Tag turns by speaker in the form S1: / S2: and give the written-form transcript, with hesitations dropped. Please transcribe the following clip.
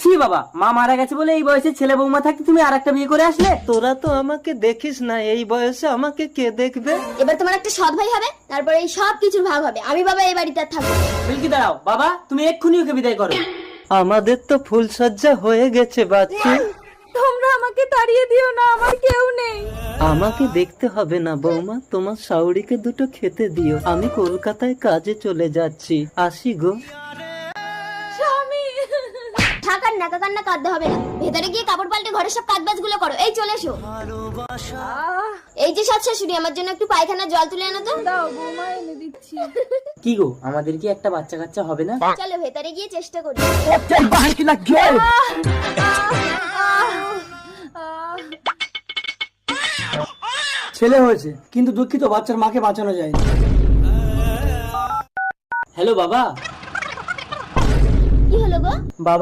S1: ছি বাবা, মা মারা গেছে বলে এই বয়সে ছেলে বৌমা থাকতে তুমি আর একটা বিয়ে করে আসলে?
S2: তোরা তো আমাকে দেখিস না, এই বয়সে আমাকে কে দেখবে?
S3: এবার তোমার একটা সৎ ভাই হবে, তারপরে এই সব কিছুর ভাগ হবে। আমি বাবা এই বাড়িতে আর থাকবো না।
S1: বিলকি দাঁড়াও বাবা, তুমি এক্ষুনি ওকে বিদায় করো।
S2: আমাদের তো ফুলসজ্জা হয়ে গেছে বাচ্চু।
S3: তোমরা আমাকে তাড়িয়ে দিও না, আমার কেউ নেই।
S2: আমাকে দেখতে হবে না বৌমা, তোমার শাউরিকে দুটো খেতে দিও। আমি কলকাতায় কাজে চলে যাচ্ছি, আসি গো।
S3: স্বামী, ঢাকার নাকা কান্না কাঁদতে হবে না। ভেতরে গিয়ে কাপড় পাল্টে ঘরের সব কাজবাজ গুলো করো। এই চলে এসো। এই যে সৎ শাশুড়ি, আমার জন্য একটু পায়খানার জল তুলে আনো তো। দাও, বৌমা এনে দিচ্ছি।
S1: কি গো, আমাদের কি একটা বাচ্চা কাচ্চা হবে না?
S3: চলো ভেতরে গিয়ে চেষ্টা করি।
S4: ছেলে হয়েছে, কিন্তু দুঃখিত বাচ্চার মাকে বাঁচানো যায়নি।
S1: হ্যালো বাবা।
S3: কি হলো গো?
S4: বাবা